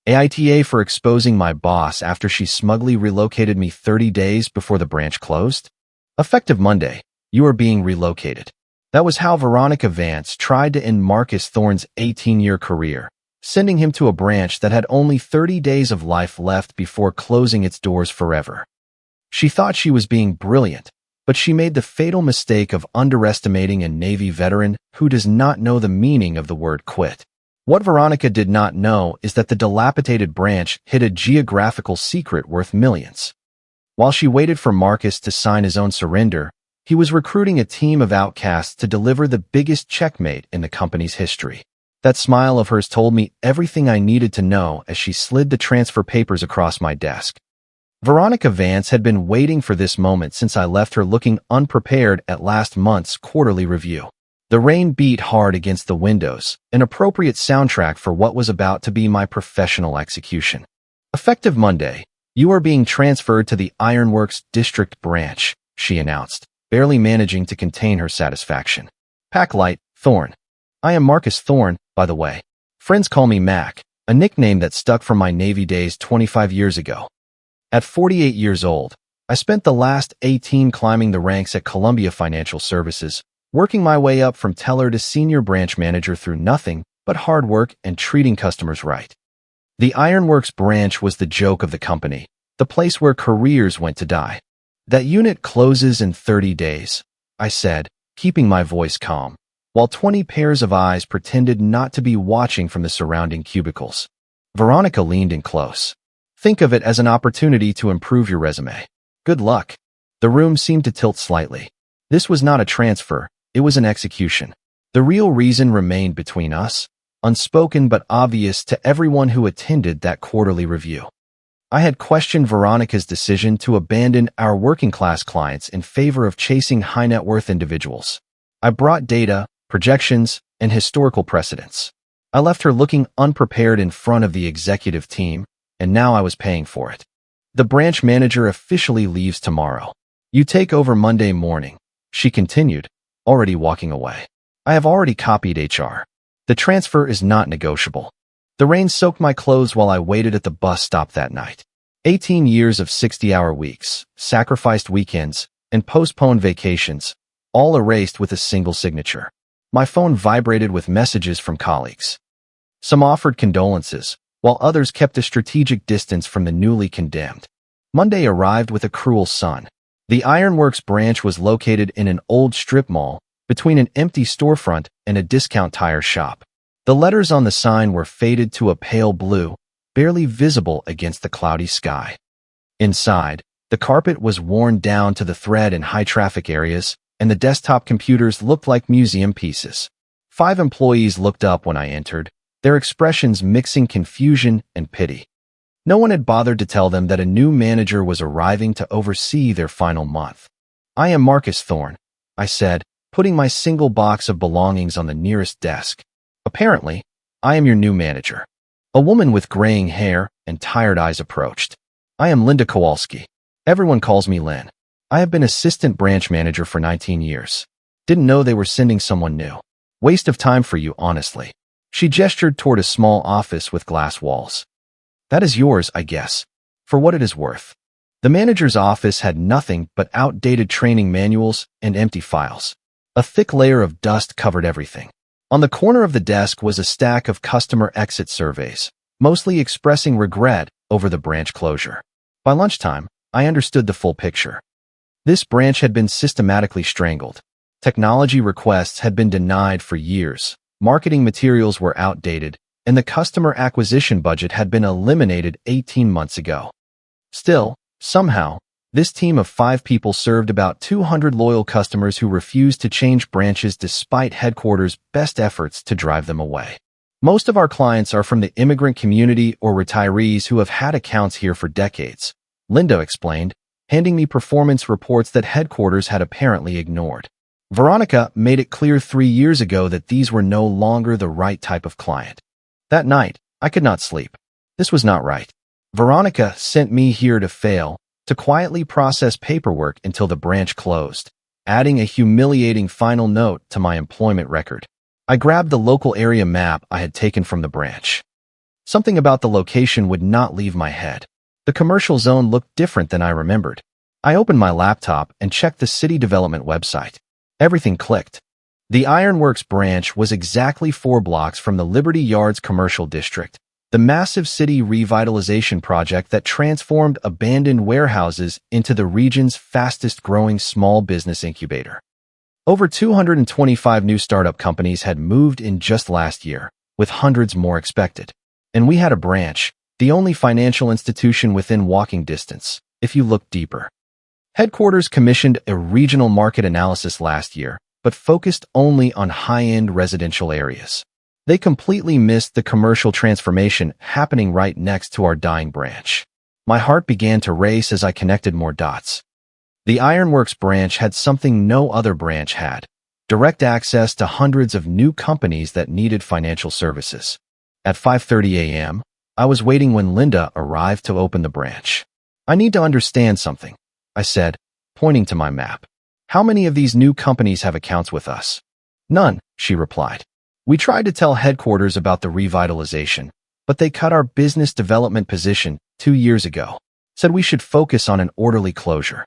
AITA for exposing my boss after she smugly relocated me 30 days before the branch closed? Effective Monday, you are being relocated. That was how Veronica Vance tried to end Marcus Thorne's 18-year career, sending him to a branch that had only 30 days of life left before closing its doors forever. She thought she was being brilliant, but she made the fatal mistake of underestimating a Navy veteran who does not know the meaning of the word quit. What Veronica did not know is that the dilapidated branch hid a geographical secret worth millions. While she waited for Marcus to sign his own surrender, he was recruiting a team of outcasts to deliver the biggest checkmate in the company's history. That smile of hers told me everything I needed to know as she slid the transfer papers across my desk. Veronica Vance had been waiting for this moment since I left her looking unprepared at last month's quarterly review. The rain beat hard against the windows, an appropriate soundtrack for what was about to be my professional execution. Effective Monday, you are being transferred to the Ironworks District Branch, she announced, barely managing to contain her satisfaction. Pack light, Thorne. I am Marcus Thorne, by the way. Friends call me Mac, a nickname that stuck from my Navy days 25 years ago. At 48 years old, I spent the last 18 climbing the ranks at Columbia Financial Services, working my way up from teller to senior branch manager through nothing but hard work and treating customers right. The Ironworks branch was the joke of the company, the place where careers went to die. That unit closes in 30 days, I said, keeping my voice calm, while 20 pairs of eyes pretended not to be watching from the surrounding cubicles. Veronica leaned in close. Think of it as an opportunity to improve your resume. Good luck. The room seemed to tilt slightly. This was not a transfer, it was an execution. The real reason remained between us, unspoken but obvious to everyone who attended that quarterly review. I had questioned Veronica's decision to abandon our working-class clients in favor of chasing high-net-worth individuals. I brought data, projections, and historical precedents. I left her looking unprepared in front of the executive team, and now I was paying for it. The branch manager officially leaves tomorrow. You take over Monday morning, she continued, already walking away. I have already copied HR. The transfer is not negotiable. The rain soaked my clothes while I waited at the bus stop that night. 18 years of 60-hour weeks, sacrificed weekends, and postponed vacations, all erased with a single signature. My phone vibrated with messages from colleagues. Some offered condolences, while others kept a strategic distance from the newly condemned. Monday arrived with a cruel sun. The Ironworks branch was located in an old strip mall, between an empty storefront and a discount tire shop. The letters on the sign were faded to a pale blue, barely visible against the cloudy sky. Inside, the carpet was worn down to the thread in high-traffic areas, and the desktop computers looked like museum pieces. 5 employees looked up when I entered, their expressions mixing confusion and pity. No one had bothered to tell them that a new manager was arriving to oversee their final month. I am Marcus Thorne, I said, putting my single box of belongings on the nearest desk. Apparently, I am your new manager. A woman with graying hair and tired eyes approached. I am Linda Kowalski. Everyone calls me Lynn. I have been assistant branch manager for 19 years. Didn't know they were sending someone new. Waste of time for you, honestly. She gestured toward a small office with glass walls. That is yours, I guess, for what it is worth. The manager's office had nothing but outdated training manuals and empty files. A thick layer of dust covered everything. On the corner of the desk was a stack of customer exit surveys, mostly expressing regret over the branch closure. By lunchtime, I understood the full picture. This branch had been systematically strangled. Technology requests had been denied for years, marketing materials were outdated, and the customer acquisition budget had been eliminated 18 months ago. Still, somehow, this team of 5 people served about 200 loyal customers who refused to change branches despite headquarters' best efforts to drive them away. Most of our clients are from the immigrant community or retirees who have had accounts here for decades, Linda explained, handing me performance reports that headquarters had apparently ignored. Veronica made it clear 3 years ago that these were no longer the right type of client. That night, I could not sleep. This was not right. Veronica sent me here to fail, to quietly process paperwork until the branch closed, adding a humiliating final note to my employment record. I grabbed the local area map I had taken from the branch. Something about the location would not leave my head. The commercial zone looked different than I remembered. I opened my laptop and checked the city development website. Everything clicked. The Ironworks branch was exactly 4 blocks from the Liberty Yards commercial district, the massive city revitalization project that transformed abandoned warehouses into the region's fastest-growing small business incubator. Over 225 new startup companies had moved in just last year, with hundreds more expected. And we had a branch, the only financial institution within walking distance, if you look deeper. Headquarters commissioned a regional market analysis last year, but focused only on high-end residential areas. They completely missed the commercial transformation happening right next to our dying branch. My heart began to race as I connected more dots. The Ironworks branch had something no other branch had: direct access to hundreds of new companies that needed financial services. At 5:30 a.m., I was waiting when Linda arrived to open the branch. "I need to understand something," I said, pointing to my map. "How many of these new companies have accounts with us?" "None," she replied. "We tried to tell headquarters about the revitalization, but they cut our business development position 2 years ago, said we should focus on an orderly closure."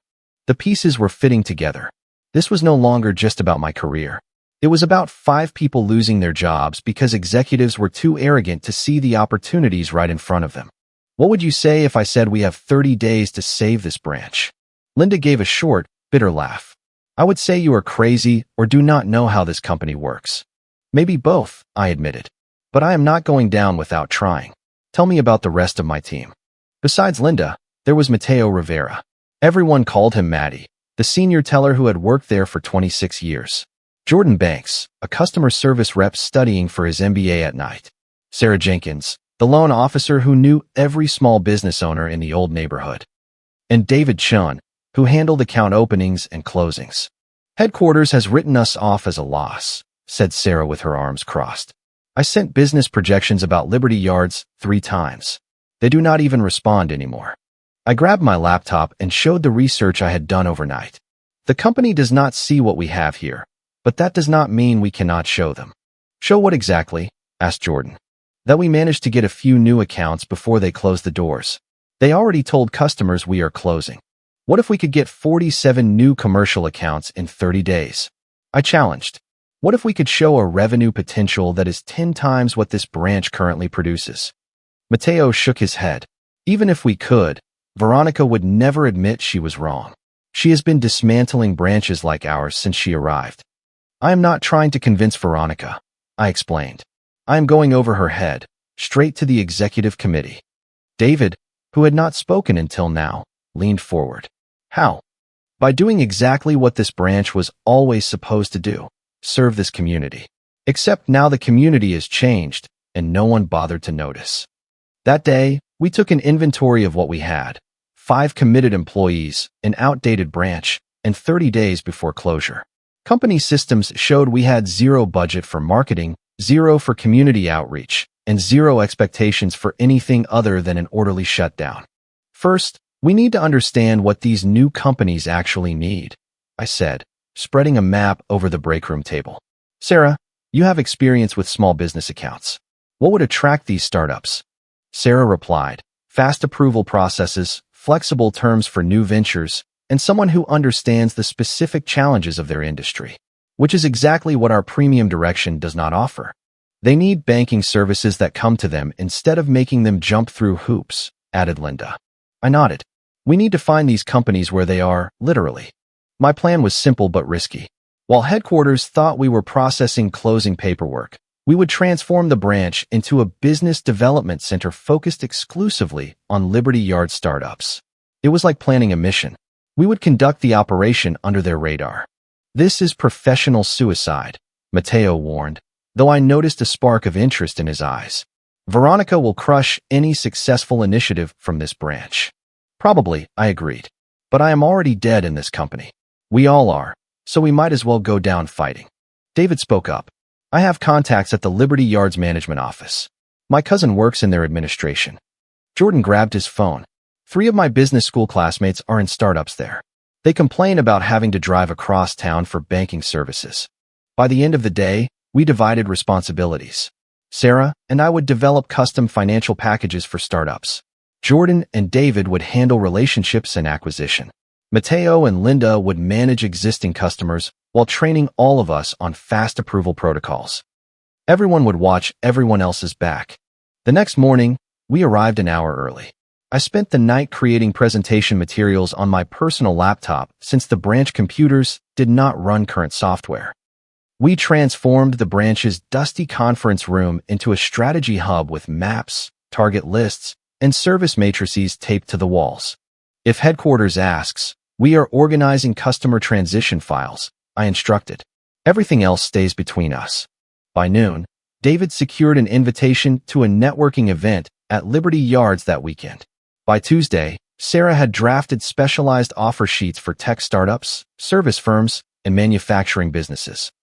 The pieces were fitting together. This was no longer just about my career. It was about 5 people losing their jobs because executives were too arrogant to see the opportunities right in front of them. "What would you say if I said we have 30 days to save this branch?" Linda gave a short, bitter laugh. "I would say you are crazy or do not know how this company works." "Maybe both," I admitted. "But I am not going down without trying. Tell me about the rest of my team." Besides Linda, there was Mateo Rivera. Everyone called him Matty, the senior teller who had worked there for 26 years. Jordan Banks, a customer service rep studying for his MBA at night. Sarah Jenkins, the loan officer who knew every small business owner in the old neighborhood. And David Chun, who handled account openings and closings. "Headquarters has written us off as a loss," said Sarah with her arms crossed. "I sent business projections about Liberty Yards 3 times. They do not even respond anymore." I grabbed my laptop and showed the research I had done overnight. "The company does not see what we have here, but that does not mean we cannot show them." "Show what exactly?" asked Jordan. "That we managed to get a few new accounts before they closed the doors. They already told customers we are closing. What if we could get 47 new commercial accounts in 30 days? I challenged. What if we could show a revenue potential that is 10 times what this branch currently produces? Mateo shook his head. Even if we could, Veronica would never admit she was wrong. She has been dismantling branches like ours since she arrived. I am not trying to convince Veronica, I explained. I am going over her head, straight to the executive committee. David, who had not spoken until now, leaned forward. How? By doing exactly what this branch was always supposed to do, serve this community. Except now the community has changed, and no one bothered to notice. That day, we took an inventory of what we had. 5 committed employees, an outdated branch, and 30 days before closure. Company systems showed we had 0 budget for marketing, 0 for community outreach, and 0 expectations for anything other than an orderly shutdown. First, we need to understand what these new companies actually need, I said, spreading a map over the break room table. Sarah, you have experience with small business accounts. What would attract these startups? Sarah replied, fast approval processes, flexible terms for new ventures, and someone who understands the specific challenges of their industry, which is exactly what our premium direction does not offer. They need banking services that come to them instead of making them jump through hoops, added Linda. I nodded. We need to find these companies where they are, literally. My plan was simple but risky. While headquarters thought we were processing closing paperwork, we would transform the branch into a business development center focused exclusively on Liberty Yard startups. It was like planning a mission. We would conduct the operation under their radar. This is professional suicide, Mateo warned, though I noticed a spark of interest in his eyes. Veronica will crush any successful initiative from this branch. Probably, I agreed. But I am already dead in this company. We all are, so we might as well go down fighting. David spoke up. I have contacts at the Liberty Yards management office. My cousin works in their administration. Jordan grabbed his phone. 3 of my business school classmates are in startups there. They complain about having to drive across town for banking services. By the end of the day, we divided responsibilities. Sarah and I would develop custom financial packages for startups. Jordan and David would handle relationships and acquisition. Mateo and Linda would manage existing customers while training all of us on fast approval protocols. Everyone would watch everyone else's back. The next morning, we arrived an hour early. I spent the night creating presentation materials on my personal laptop since the branch computers did not run current software. We transformed the branch's dusty conference room into a strategy hub with maps, target lists, and service matrices taped to the walls. If headquarters asks, we are organizing customer transition files, I instructed. Everything else stays between us. By noon, David secured an invitation to a networking event at Liberty Yards that weekend. By Tuesday, Sarah had drafted specialized offer sheets for tech startups, service firms, and manufacturing businesses.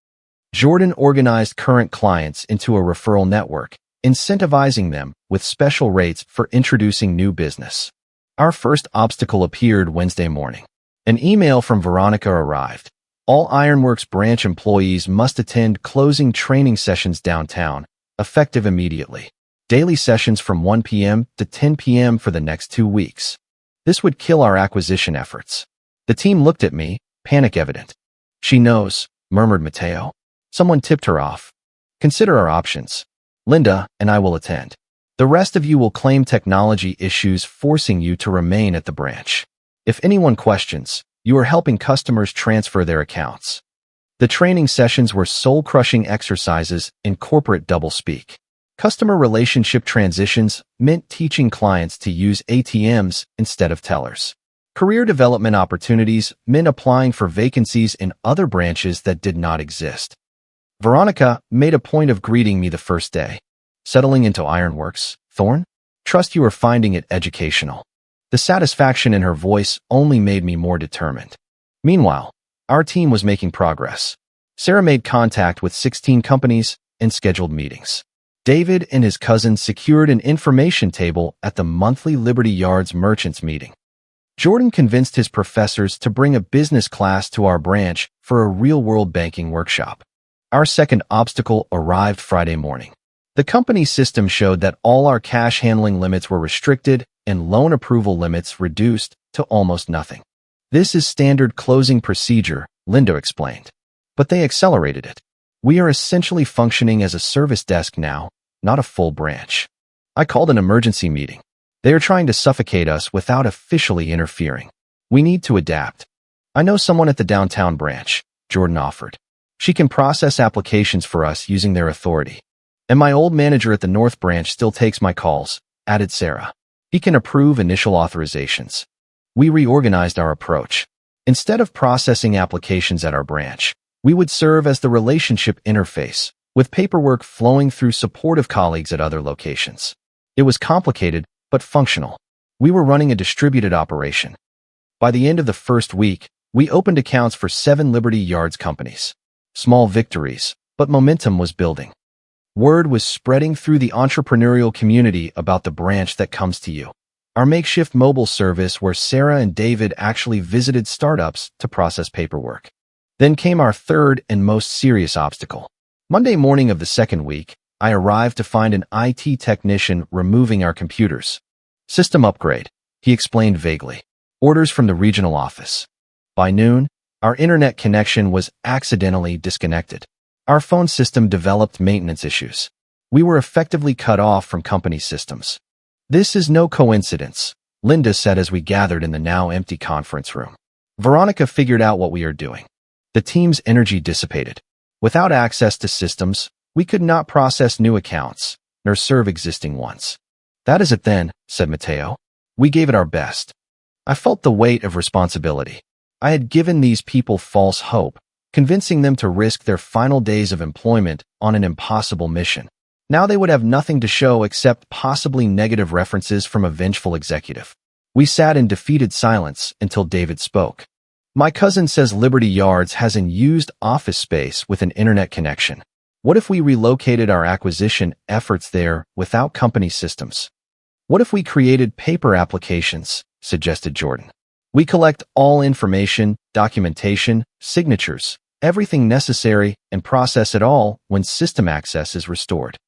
Jordan organized current clients into a referral network, incentivizing them with special rates for introducing new business. Our first obstacle appeared Wednesday morning. An email from Veronica arrived. All Ironworks branch employees must attend closing training sessions downtown, effective immediately. Daily sessions from 1 p.m. to 10 p.m. for the next 2 weeks. This would kill our acquisition efforts. The team looked at me, panic evident. She knows, murmured Mateo. Someone tipped her off. Consider our options. Linda and I will attend. The rest of you will claim technology issues forcing you to remain at the branch. If anyone questions, you are helping customers transfer their accounts. The training sessions were soul-crushing exercises in corporate doublespeak. Customer relationship transitions meant teaching clients to use ATMs instead of tellers. Career development opportunities meant applying for vacancies in other branches that did not exist. Veronica made a point of greeting me the first day. Settling into Ironworks, Thorne? Trust you are finding it educational. The satisfaction in her voice only made me more determined. Meanwhile, our team was making progress. Sarah made contact with 16 companies and scheduled meetings. David and his cousin secured an information table at the monthly Liberty Yards merchants meeting. Jordan convinced his professors to bring a business class to our branch for a real-world banking workshop. Our second obstacle arrived Friday morning. The company system showed that all our cash handling limits were restricted and loan approval limits reduced to almost nothing. This is standard closing procedure, Linda explained. But they accelerated it. We are essentially functioning as a service desk now, not a full branch. I called an emergency meeting. They are trying to suffocate us without officially interfering. We need to adapt. I know someone at the downtown branch, Jordan offered. She can process applications for us using their authority. And my old manager at the North Branch still takes my calls, added Sarah. He can approve initial authorizations. We reorganized our approach. Instead of processing applications at our branch, we would serve as the relationship interface, with paperwork flowing through supportive colleagues at other locations. It was complicated, but functional. We were running a distributed operation. By the end of the first week, we opened accounts for 7 Liberty Yards companies. Small victories, but momentum was building. Word was spreading through the entrepreneurial community about the branch that comes to you. Our makeshift mobile service where Sarah and David actually visited startups to process paperwork. Then came our third and most serious obstacle. Monday morning of the second week, I arrived to find an IT technician removing our computers. System upgrade, he explained vaguely. Orders from the regional office. By noon, our internet connection was accidentally disconnected. Our phone system developed maintenance issues. We were effectively cut off from company systems. This is no coincidence, Linda said as we gathered in the now empty conference room. Veronica figured out what we are doing. The team's energy dissipated. Without access to systems, we could not process new accounts, nor serve existing ones. That is it then, said Mateo. We gave it our best. I felt the weight of responsibility. I had given these people false hope, convincing them to risk their final days of employment on an impossible mission. Now they would have nothing to show except possibly negative references from a vengeful executive. We sat in defeated silence until David spoke. My cousin says Liberty Yards has an used office space with an internet connection. What if we relocated our acquisition efforts there without company systems? What if we created paper applications, suggested Jordan. We collect all information, documentation, signatures, everything necessary, and process it all when system access is restored.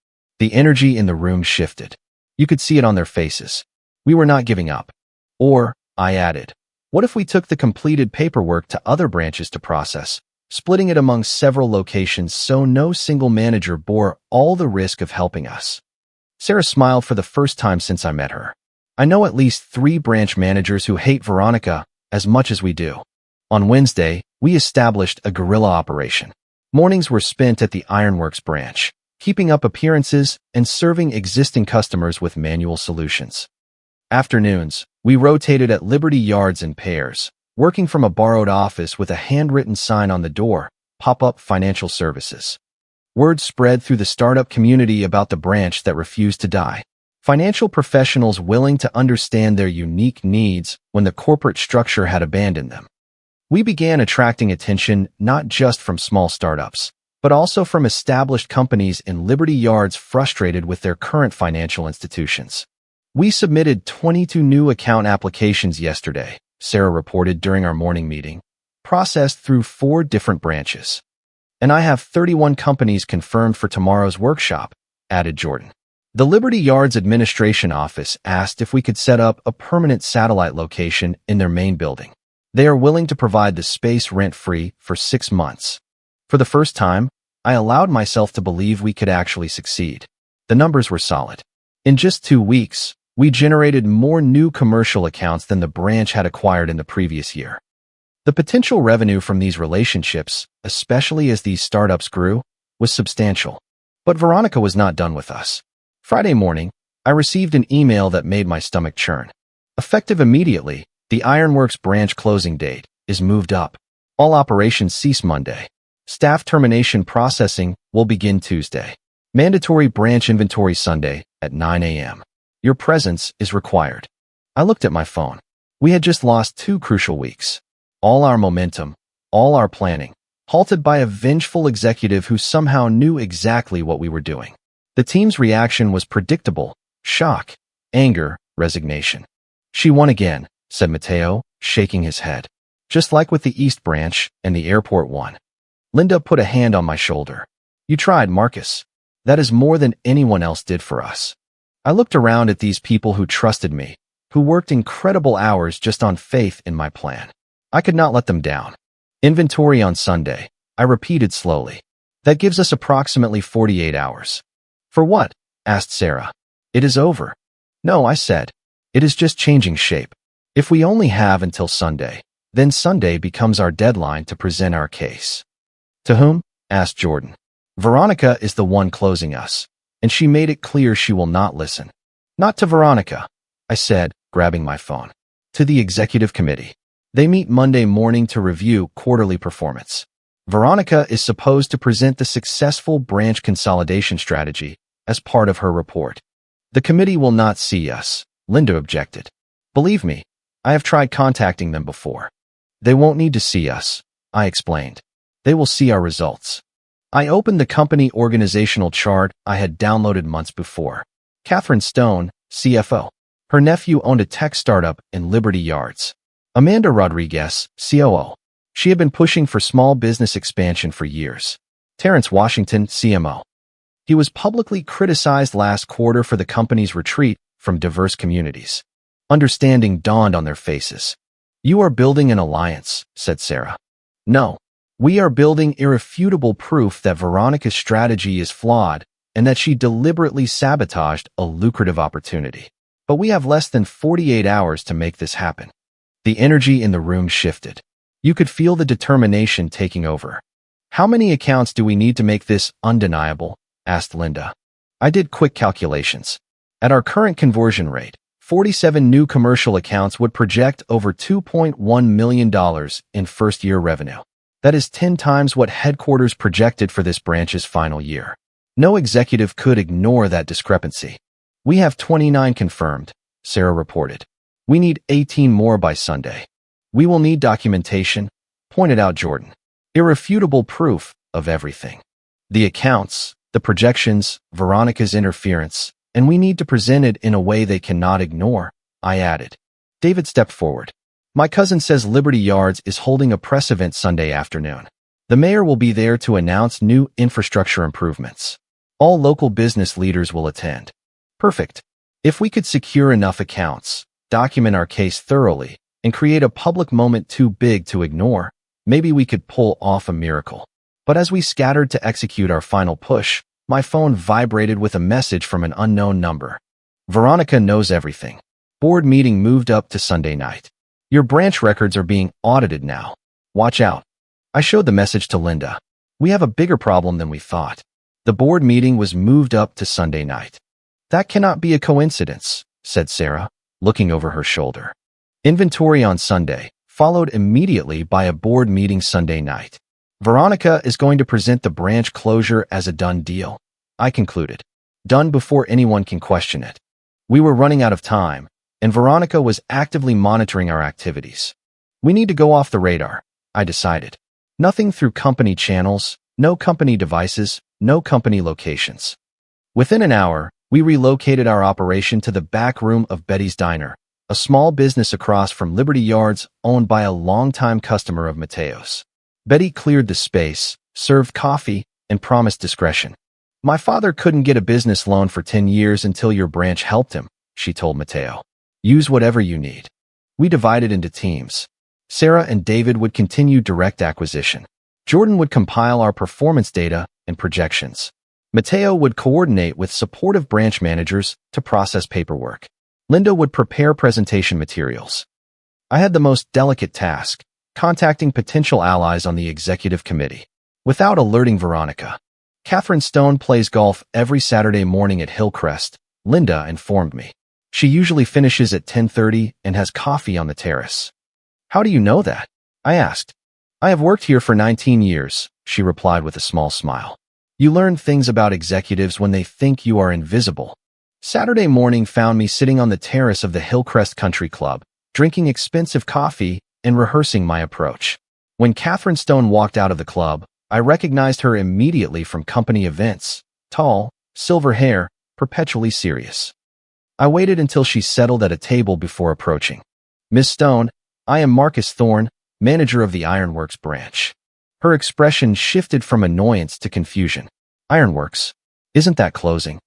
The energy in the room shifted. You could see it on their faces. We were not giving up. Or, I added, what if we took the completed paperwork to other branches to process, splitting it among several locations so no single manager bore all the risk of helping us? Sarah smiled for the first time since I met her. I know at least 3 branch managers who hate Veronica as much as we do. On Wednesday, we established a guerrilla operation. Mornings were spent at the Ironworks branch, keeping up appearances and serving existing customers with manual solutions. Afternoons, we rotated at Liberty Yards in pairs, working from a borrowed office with a handwritten sign on the door, pop-up financial services. Word spread through the startup community about the branch that refused to die. Financial professionals willing to understand their unique needs when the corporate structure had abandoned them. We began attracting attention not just from small startups, but also from established companies in Liberty Yards frustrated with their current financial institutions. We submitted 22 new account applications yesterday, Sarah reported during our morning meeting, processed through 4 different branches. And I have 31 companies confirmed for tomorrow's workshop, added Jordan. The Liberty Yards Administration Office asked if we could set up a permanent satellite location in their main building. They are willing to provide the space rent-free for 6 months. For the first time, I allowed myself to believe we could actually succeed. The numbers were solid. In just 2 weeks, we generated more new commercial accounts than the branch had acquired in the previous year. The potential revenue from these relationships, especially as these startups grew, was substantial. But Veronica was not done with us. Friday morning, I received an email that made my stomach churn. Effective immediately, the Ironworks branch closing date is moved up. All operations cease Monday. Staff termination processing will begin Tuesday. Mandatory branch inventory Sunday at 9 a.m. Your presence is required. I looked at my phone. We had just lost 2 crucial weeks. All our momentum, all our planning, halted by a vengeful executive who somehow knew exactly what we were doing. The team's reaction was predictable: shock, anger, resignation. She won again, said Mateo, shaking his head. Just like with the East Branch and the airport one. Linda put a hand on my shoulder. You tried, Marcus. That is more than anyone else did for us. I looked around at these people who trusted me, who worked incredible hours just on faith in my plan. I could not let them down. Inventory on Sunday, I repeated slowly. That gives us approximately 48 hours. For what? Asked Sarah. It is over. No, I said. It is just changing shape. If we only have until Sunday, then Sunday becomes our deadline to present our case. To whom? Asked Jordan. Veronica is the one closing us, and she made it clear she will not listen. Not to Veronica, I said, grabbing my phone. To the executive committee. They meet Monday morning to review quarterly performance. Veronica is supposed to present the successful branch consolidation strategy as part of her report. The committee will not see us, Linda objected. Believe me, I have tried contacting them before. They won't need to see us, I explained. They will see our results. I opened the company organizational chart I had downloaded months before. Catherine Stone, CFO. Her nephew owned a tech startup in Liberty Yards. Amanda Rodriguez, COO. She had been pushing for small business expansion for years. Terrence Washington, CMO. He was publicly criticized last quarter for the company's retreat from diverse communities. Understanding dawned on their faces. You are building an alliance, said Sarah. No. We are building irrefutable proof that Veronica's strategy is flawed and that she deliberately sabotaged a lucrative opportunity. But we have less than 48 hours to make this happen. The energy in the room shifted. You could feel the determination taking over. How many accounts do we need to make this undeniable? Asked Linda. I did quick calculations. At our current conversion rate, 47 new commercial accounts would project over $2.1 million in first-year revenue. That is 10 times what headquarters projected for this branch's final year. No executive could ignore that discrepancy. We have 29 confirmed, Sarah reported. We need 18 more by Sunday. We will need documentation, pointed out Jordan. Irrefutable proof of everything. The accounts, the projections, Veronica's interference, and we need to present it in a way they cannot ignore, I added. David stepped forward. My cousin says Liberty Yards is holding a press event Sunday afternoon. The mayor will be there to announce new infrastructure improvements. All local business leaders will attend. Perfect. If we could secure enough accounts, document our case thoroughly, and create a public moment too big to ignore, maybe we could pull off a miracle. But as we scattered to execute our final push, my phone vibrated with a message from an unknown number. Veronica knows everything. Board meeting moved up to Sunday night. Your branch records are being audited now. Watch out. I showed the message to Linda. We have a bigger problem than we thought. The board meeting was moved up to Sunday night. That cannot be a coincidence, said Sarah, looking over her shoulder. Inventory on Sunday, followed immediately by a board meeting Sunday night. Veronica is going to present the branch closure as a done deal, I concluded. Done before anyone can question it. We were running out of time, and Veronica was actively monitoring our activities. We need to go off the radar, I decided. Nothing through company channels, no company devices, no company locations. Within an hour, we relocated our operation to the back room of Betty's Diner, a small business across from Liberty Yards owned by a longtime customer of Mateo's. Betty cleared the space, served coffee, and promised discretion. My father couldn't get a business loan for 10 years until your branch helped him, she told Mateo. Use whatever you need. We divided into teams. Sarah and David would continue direct acquisition. Jordan would compile our performance data and projections. Mateo would coordinate with supportive branch managers to process paperwork. Linda would prepare presentation materials. I had the most delicate task, contacting potential allies on the executive committee. Without alerting Veronica. Catherine Stone plays golf every Saturday morning at Hillcrest, Linda informed me. She usually finishes at 10:30 and has coffee on the terrace. How do you know that? I asked. I have worked here for 19 years, she replied with a small smile. You learn things about executives when they think you are invisible. Saturday morning found me sitting on the terrace of the Hillcrest Country Club, drinking expensive coffee and rehearsing my approach. When Catherine Stone walked out of the club, I recognized her immediately from company events, tall, silver hair, perpetually serious. I waited until she settled at a table before approaching. Miss Stone, I am Marcus Thorne, manager of the Ironworks branch. Her expression shifted from annoyance to confusion. Ironworks? Isn't that closing?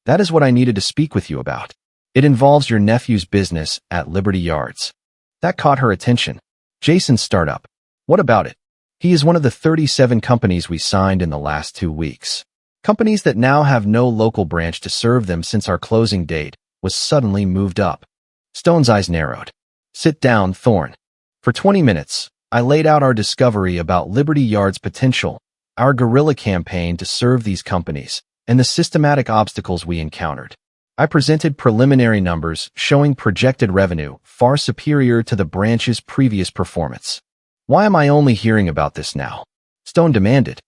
That is what I needed to speak with you about. It involves your nephew's business at Liberty Yards. That caught her attention. Jason's startup. What about it? He is one of the 37 companies we signed in the last 2 weeks. Companies that now have no local branch to serve them since our closing date was suddenly moved up. Stone's eyes narrowed. Sit down, Thorne. For 20 minutes, I laid out our discovery about Liberty Yard's potential, our guerrilla campaign to serve these companies, and the systematic obstacles we encountered. I presented preliminary numbers showing projected revenue far superior to the branch's previous performance. Why am I only hearing about this now? Stone demanded.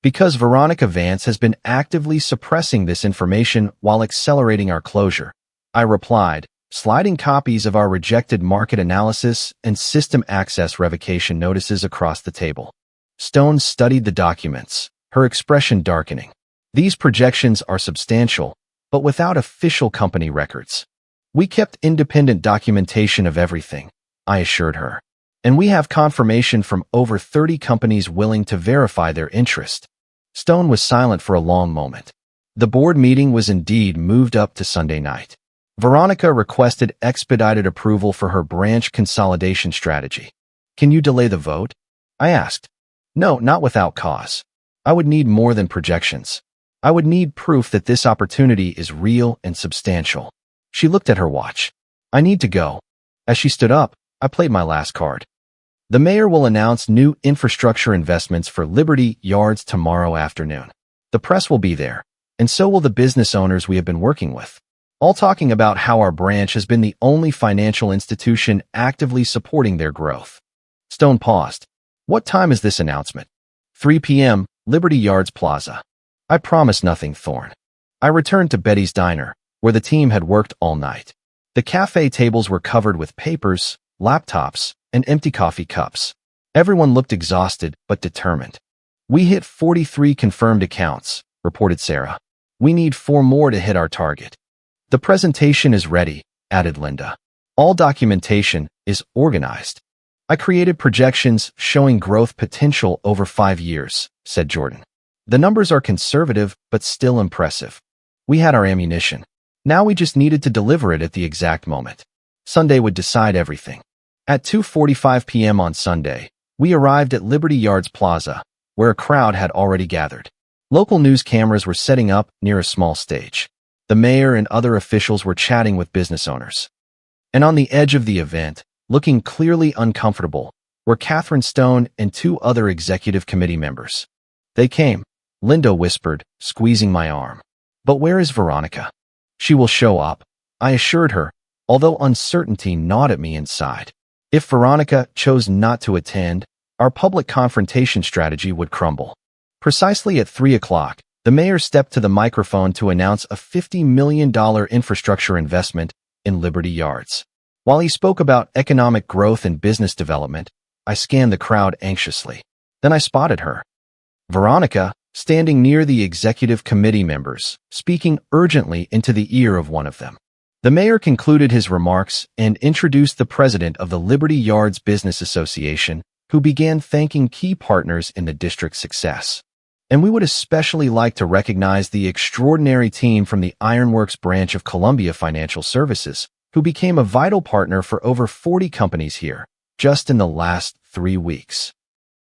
Because Veronica Vance has been actively suppressing this information while accelerating our closure, I replied, sliding copies of our rejected market analysis and system access revocation notices across the table. Stone studied the documents, her expression darkening. These projections are substantial, but without official company records. We kept independent documentation of everything, I assured her. And we have confirmation from over 30 companies willing to verify their interest. Stone was silent for a long moment. The board meeting was indeed moved up to Sunday night. Veronica requested expedited approval for her branch consolidation strategy. Can you delay the vote? I asked. No, not without cause. I would need more than projections. I would need proof that this opportunity is real and substantial. She looked at her watch. I need to go. As she stood up, I played my last card. The mayor will announce new infrastructure investments for Liberty Yards tomorrow afternoon. The press will be there, and so will the business owners we have been working with, all talking about how our branch has been the only financial institution actively supporting their growth. Stone paused. What time is this announcement? 3 p.m., Liberty Yards Plaza. I promised nothing, Thorne. I returned to Betty's Diner, where the team had worked all night. The cafe tables were covered with papers, laptops, and empty coffee cups. Everyone looked exhausted but determined. We hit 43 confirmed accounts, reported Sarah. We need 4 more to hit our target. The presentation is ready, added Linda. All documentation is organized. I created projections showing growth potential over 5 years, said Jordan. The numbers are conservative, but still impressive. We had our ammunition. Now we just needed to deliver it at the exact moment. Sunday would decide everything. At 2:45 p.m. on Sunday, we arrived at Liberty Yards Plaza, where a crowd had already gathered. Local news cameras were setting up near a small stage. The mayor and other officials were chatting with business owners. And on the edge of the event, looking clearly uncomfortable, were Catherine Stone and two other executive committee members. They came, Linda whispered, squeezing my arm. But where is Veronica? She will show up, I assured her, although uncertainty gnawed at me inside. If Veronica chose not to attend, our public confrontation strategy would crumble. Precisely at 3 o'clock, the mayor stepped to the microphone to announce a $50 million infrastructure investment in Liberty Yards. While he spoke about economic growth and business development, I scanned the crowd anxiously. Then I spotted her. Veronica, standing near the executive committee members, speaking urgently into the ear of one of them. The mayor concluded his remarks and introduced the president of the Liberty Yards Business Association, who began thanking key partners in the district's success. And we would especially like to recognize the extraordinary team from the Ironworks branch of Columbia Financial Services, who became a vital partner for over 40 companies here, just in the last 3 weeks.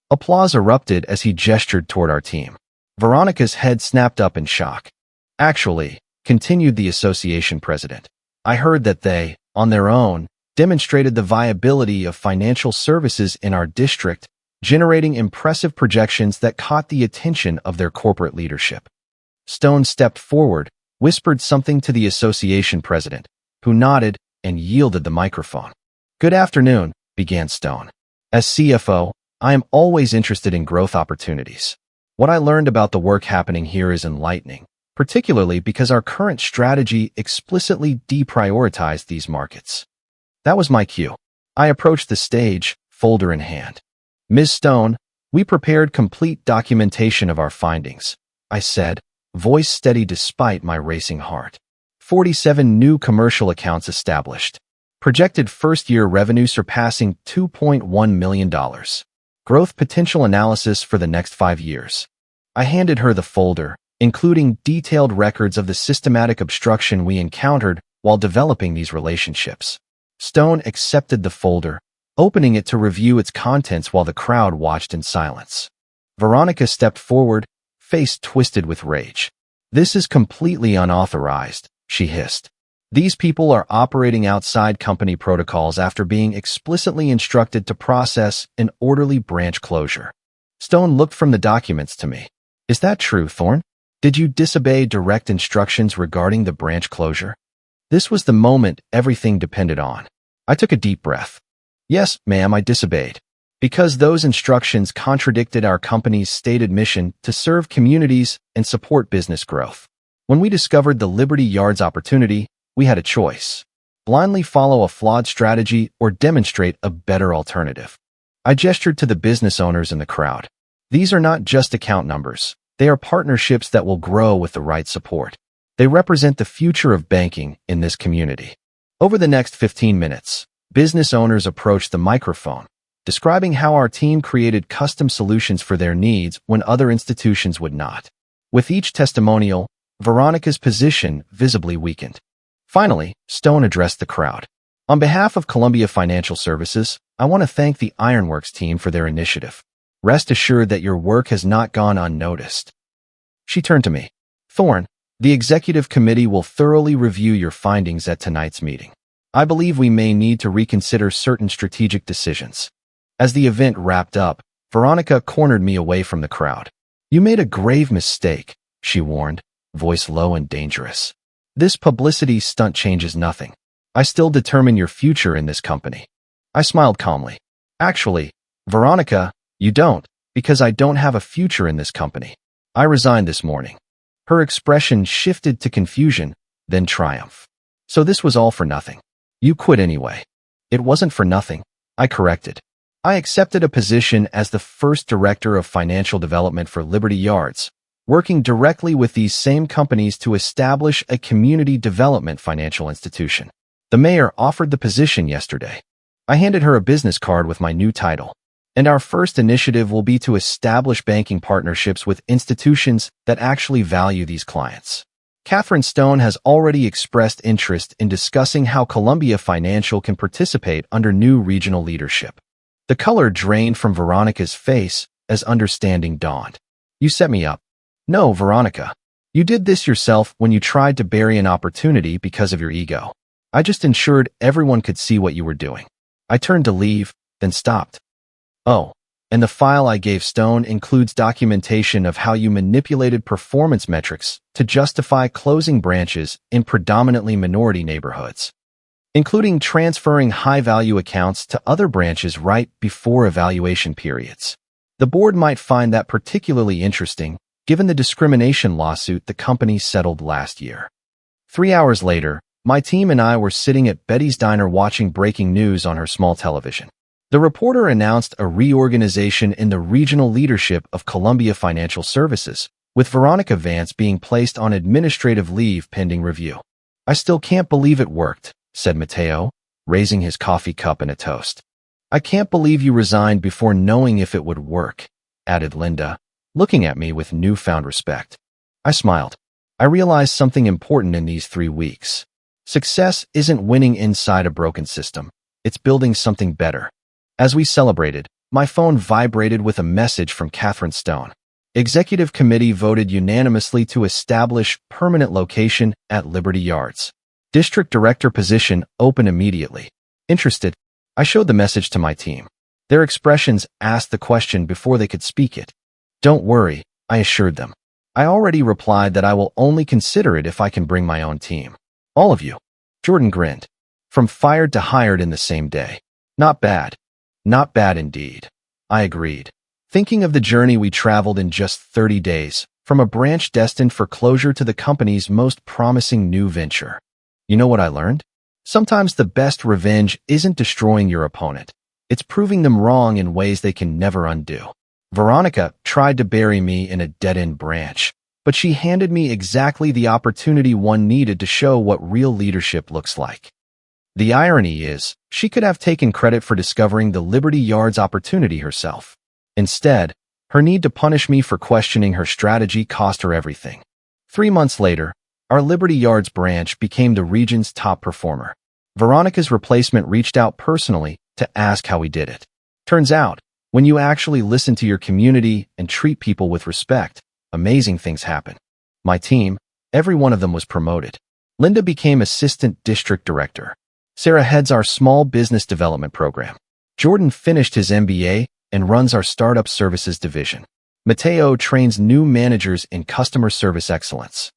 Applause erupted as he gestured toward our team. Veronica's head snapped up in shock. Actually, continued the association president, I heard that they, on their own, demonstrated the viability of financial services in our district, generating impressive projections that caught the attention of their corporate leadership. Stone stepped forward, whispered something to the association president, who nodded and yielded the microphone. Good afternoon, began Stone. As CFO, I am always interested in growth opportunities. What I learned about the work happening here is enlightening, particularly because our current strategy explicitly deprioritized these markets. That was my cue. I approached the stage, folder in hand. Ms. Stone, we prepared complete documentation of our findings, I said, voice steady despite my racing heart. 47 new commercial accounts established. Projected first-year revenue surpassing $2.1 million. Growth potential analysis for the next 5 years. I handed her the folder, including detailed records of the systematic obstruction we encountered while developing these relationships. Stone accepted the folder, opening it to review its contents while the crowd watched in silence. Veronica stepped forward, face twisted with rage. This is completely unauthorized, she hissed. These people are operating outside company protocols after being explicitly instructed to process an orderly branch closure. Stone looked from the documents to me. Is that true, Thorne? Did you disobey direct instructions regarding the branch closure? This was the moment everything depended on. I took a deep breath. Yes, ma'am, I disobeyed. Because those instructions contradicted our company's stated mission to serve communities and support business growth. When we discovered the Liberty Yards opportunity, we had a choice. Blindly follow a flawed strategy or demonstrate a better alternative. I gestured to the business owners in the crowd. These are not just account numbers. They are partnerships that will grow with the right support. They represent the future of banking in this community. Over the next 15 minutes, business owners approached the microphone, describing how our team created custom solutions for their needs when other institutions would not. With each testimonial, Veronica's position visibly weakened. Finally, Stone addressed the crowd. On behalf of Columbia Financial Services, I want to thank the Ironworks team for their initiative. Rest assured that your work has not gone unnoticed. She turned to me. Thorne, the executive committee will thoroughly review your findings at tonight's meeting. I believe we may need to reconsider certain strategic decisions. As the event wrapped up, Veronica cornered me away from the crowd. You made a grave mistake, she warned, voice low and dangerous. This publicity stunt changes nothing. I still determine your future in this company. I smiled calmly. Actually, Veronica, you don't, because I don't have a future in this company. I resigned this morning. Her expression shifted to confusion, then triumph. So this was all for nothing. You quit anyway. It wasn't for nothing, I corrected. I accepted a position as the first director of financial development for Liberty Yards, working directly with these same companies to establish a community development financial institution. The mayor offered the position yesterday. I handed her a business card with my new title. And our first initiative will be to establish banking partnerships with institutions that actually value these clients. Catherine Stone has already expressed interest in discussing how Columbia Financial can participate under new regional leadership. The color drained from Veronica's face as understanding dawned. You set me up. No, Veronica. You did this yourself when you tried to bury an opportunity because of your ego. I just ensured everyone could see what you were doing. I turned to leave, then stopped. Oh, and the file I gave Stone includes documentation of how you manipulated performance metrics to justify closing branches in predominantly minority neighborhoods, including transferring high-value accounts to other branches right before evaluation periods. The board might find that particularly interesting, given the discrimination lawsuit the company settled last year. 3 hours later, my team and I were sitting at Betty's Diner watching breaking news on her small television. The reporter announced a reorganization in the regional leadership of Columbia Financial Services, with Veronica Vance being placed on administrative leave pending review. I still can't believe it worked, said Mateo, raising his coffee cup in a toast. I can't believe you resigned before knowing if it would work, added Linda, looking at me with newfound respect. I smiled. I realized something important in these 3 weeks. Success isn't winning inside a broken system. It's building something better. As we celebrated, my phone vibrated with a message from Catherine Stone. Executive Committee voted unanimously to establish permanent location at Liberty Yards. District Director position open immediately. Interested? I showed the message to my team. Their expressions asked the question before they could speak it. Don't worry, I assured them. I already replied that I will only consider it if I can bring my own team. All of you. Jordan grinned. From fired to hired in the same day. Not bad. Not bad indeed. I agreed. Thinking of the journey we traveled in just 30 days, from a branch destined for closure to the company's most promising new venture. You know what I learned? Sometimes the best revenge isn't destroying your opponent. It's proving them wrong in ways they can never undo. Veronica tried to bury me in a dead-end branch, but she handed me exactly the opportunity one needed to show what real leadership looks like. The irony is, she could have taken credit for discovering the Liberty Yards opportunity herself. Instead, her need to punish me for questioning her strategy cost her everything. 3 months later, our Liberty Yards branch became the region's top performer. Veronica's replacement reached out personally to ask how we did it. Turns out, when you actually listen to your community and treat people with respect, amazing things happen. My team, every one of them was promoted. Linda became Assistant District Director. Sarah heads our Small Business Development Program. Jordan finished his MBA and runs our Startup Services Division. Mateo trains new managers in customer service excellence.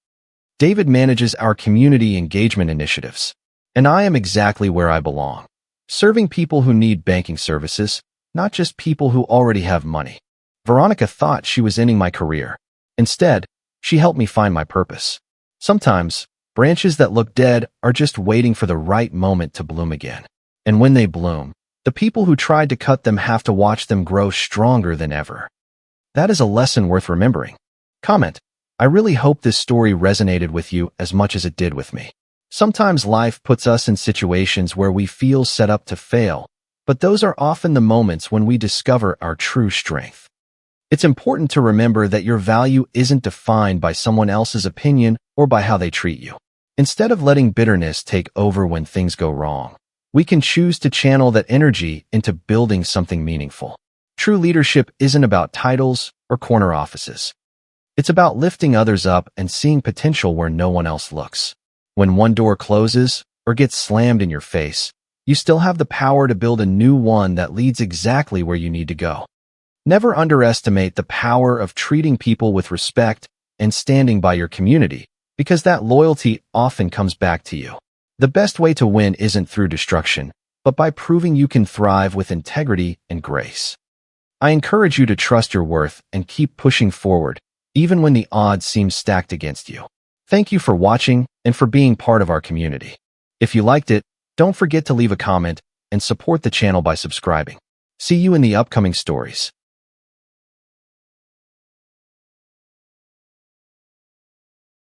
David manages our community engagement initiatives. And I am exactly where I belong, serving people who need banking services, not just people who already have money. Veronica thought she was ending my career. Instead, she helped me find my purpose. Sometimes, branches that look dead are just waiting for the right moment to bloom again. And when they bloom, the people who tried to cut them have to watch them grow stronger than ever. That is a lesson worth remembering. Comment: I really hope this story resonated with you as much as it did with me. Sometimes life puts us in situations where we feel set up to fail, but those are often the moments when we discover our true strength. It's important to remember that your value isn't defined by someone else's opinion or by how they treat you. Instead of letting bitterness take over when things go wrong, we can choose to channel that energy into building something meaningful. True leadership isn't about titles or corner offices. It's about lifting others up and seeing potential where no one else looks. When one door closes or gets slammed in your face, you still have the power to build a new one that leads exactly where you need to go. Never underestimate the power of treating people with respect and standing by your community, because that loyalty often comes back to you. The best way to win isn't through destruction, but by proving you can thrive with integrity and grace. I encourage you to trust your worth and keep pushing forward, even when the odds seem stacked against you. Thank you for watching and for being part of our community. If you liked it, don't forget to leave a comment and support the channel by subscribing. See you in the upcoming stories.